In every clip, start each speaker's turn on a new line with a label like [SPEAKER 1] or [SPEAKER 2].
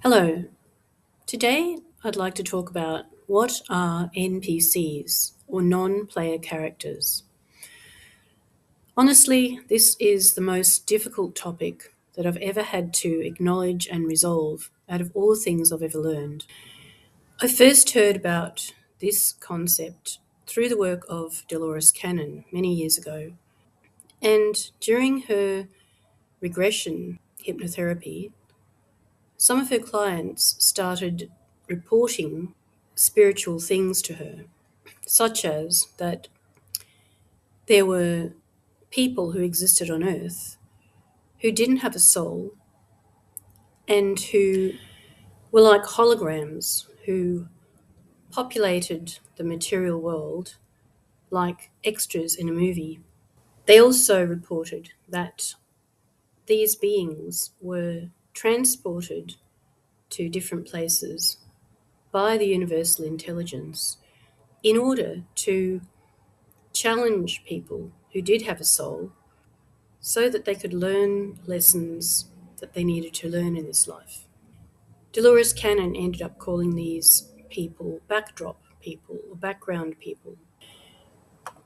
[SPEAKER 1] Hello. Today I'd like to talk about what are NPCs or non-player characters. Honestly, this is the most difficult topic that I've ever had to acknowledge and resolve out of all the things I've ever learned. I first heard about this concept through the work of Delorus Cannon many years ago, and during her regression hypnotherapy, some of her clients started reporting spiritual things to her, such as that there were people who existed on Earth who didn't have a soul and who were like holograms who populated the material world like extras in a movie. They also reported that these beings were transported to different places by the universal intelligence in order to challenge people who did have a soul so that they could learn lessons that they needed to learn in this life. Delorus Cannon ended up calling these people backdrop people or background people.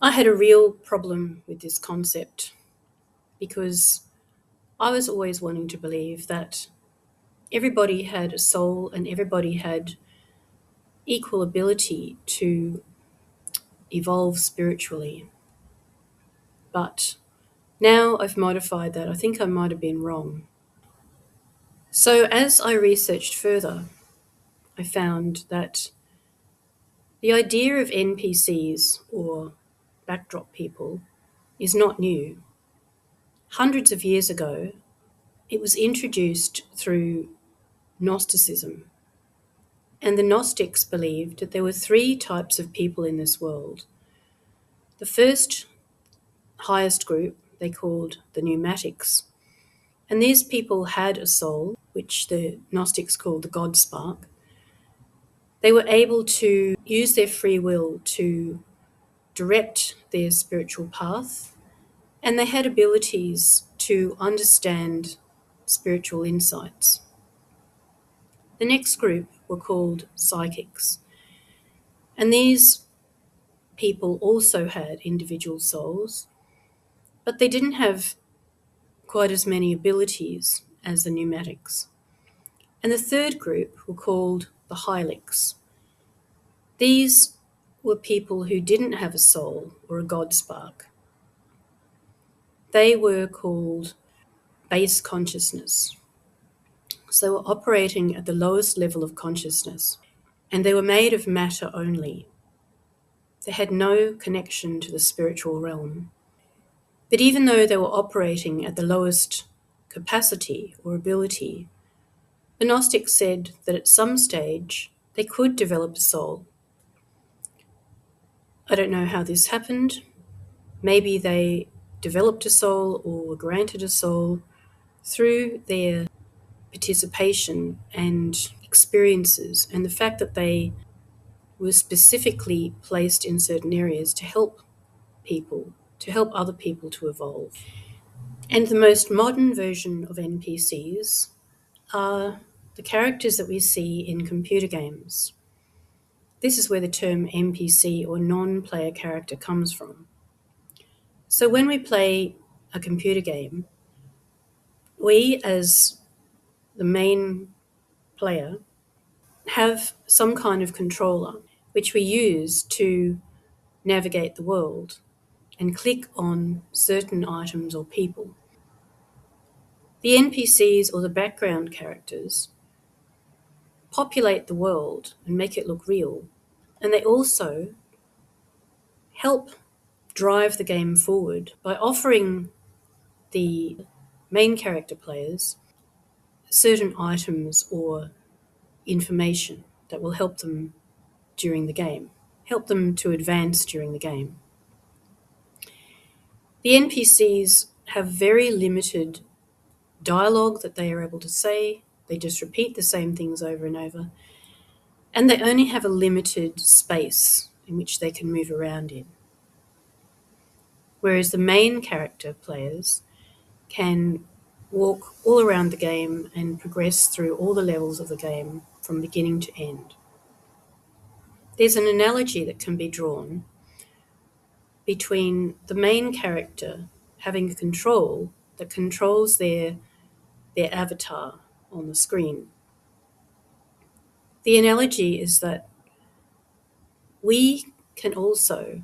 [SPEAKER 1] I had a real problem with this concept because I was always wanting to believe that everybody had a soul and everybody had equal ability to evolve spiritually. But now I've modified that. I think I might have been wrong. So as I researched further, I found that the idea of NPCs or backdrop people is not new. Hundreds of years ago, it was introduced through Gnosticism, and the Gnostics believed that there were three types of people in this world. The first highest group they called the Pneumatics, and these people had a soul, which the Gnostics called the God Spark. They were able to use their free will to direct their spiritual path, and they had abilities to understand spiritual insights. The next group were called psychics, and these people also had individual souls, but they didn't have quite as many abilities as the pneumatics. And the third group were called the hylics. These were people who didn't have a soul or a God spark. They were called base consciousness. So they were operating at the lowest level of consciousness, and they were made of matter only. They had no connection to the spiritual realm. But even though they were operating at the lowest capacity or ability, the Gnostics said that at some stage they could develop a soul. I don't know how this happened. Maybe they developed a soul or were granted a soul through their participation and experiences, and the fact that they were specifically placed in certain areas to help people, to help other people to evolve. And the most modern version of NPCs are the characters that we see in computer games. This is where the term NPC or non-player character comes from. So when we play a computer game, we as the main player have some kind of controller which we use to navigate the world and click on certain items or people. The NPCs or the background characters populate the world and make it look real, and they also help drive the game forward by offering the main character players certain items or information that will help them during the game, help them to advance during the game. The NPCs have very limited dialogue that they are able to say. They just repeat the same things over and over, and they only have a limited space in which they can move around in. Whereas the main character players can walk all around the game and progress through all the levels of the game from beginning to end. There's an analogy that can be drawn between the main character having a control that controls their avatar on the screen. The analogy is that we can also,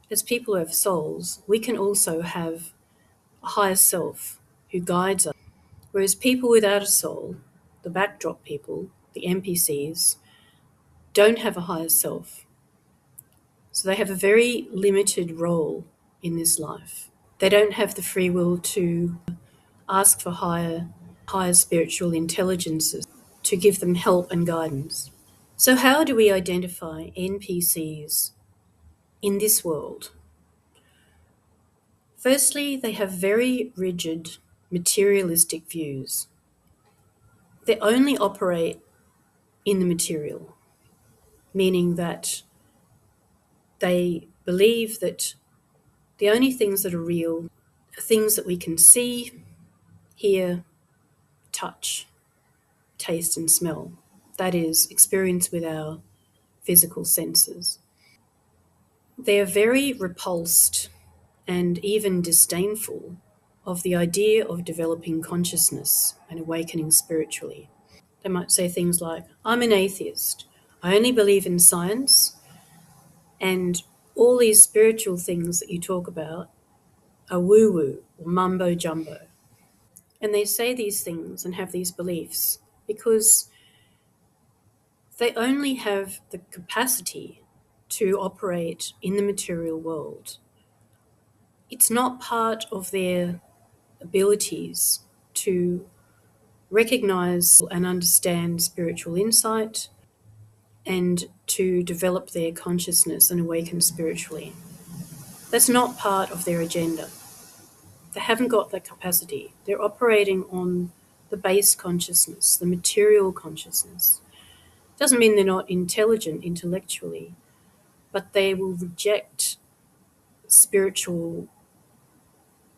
[SPEAKER 1] as people who have souls, we can also have a higher self who guides us. Whereas people without a soul, the backdrop people, the NPCs, don't have a higher self. So they have a very limited role in this life. They don't have the free will to ask for higher spiritual intelligences to give them help and guidance. So how do we identify NPCs in this world? Firstly, they have very rigid materialistic views. They only operate in the material, meaning that they believe that the only things that are real are things that we can see, hear, touch, taste, and smell. That is, experience with our physical senses. They are very repulsed and even disdainful of the idea of developing consciousness and awakening spiritually. They might say things like, I'm an atheist. I only believe in science, and all these spiritual things that you talk about are woo-woo or mumbo-jumbo. And they say these things and have these beliefs because they only have the capacity to operate in the material world. It's not part of their abilities to recognize and understand spiritual insight and to develop their consciousness and awaken spiritually. That's not part of their agenda. They haven't got that capacity. They're operating on the base consciousness, the material consciousness. Doesn't mean they're not intelligent intellectually, but they will reject spiritual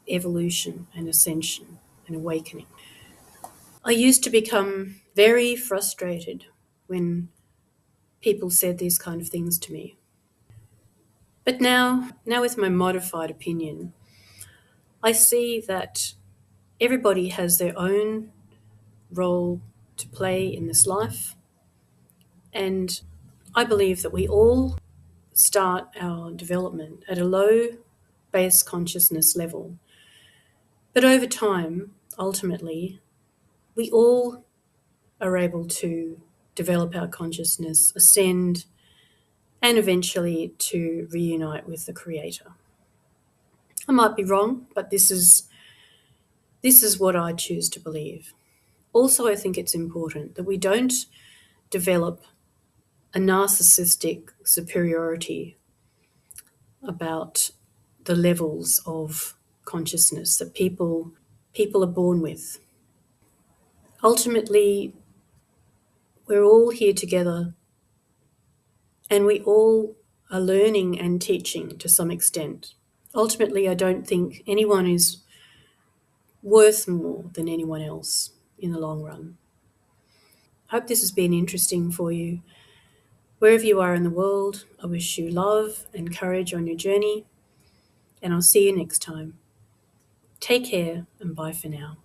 [SPEAKER 1] evolution and ascension and awakening. I used to become very frustrated when people said these kind of things to me. But now with my modified opinion, I see that everybody has their own role to play in this life, and I believe that we all start our development at a low base consciousness level. But over time, ultimately, we all are able to develop our consciousness, ascend, and eventually to reunite with the Creator. I might be wrong, but this is what I choose to believe. Also, I think it's important that we don't develop a narcissistic superiority about the levels of consciousness that people are born with. Ultimately, we're all here together and we all are learning and teaching to some extent. Ultimately, I don't think anyone is worth more than anyone else in the long run. I hope this has been interesting for you. Wherever you are in the world, I wish you love and courage on your journey, and I'll see you next time. Take care and bye for now.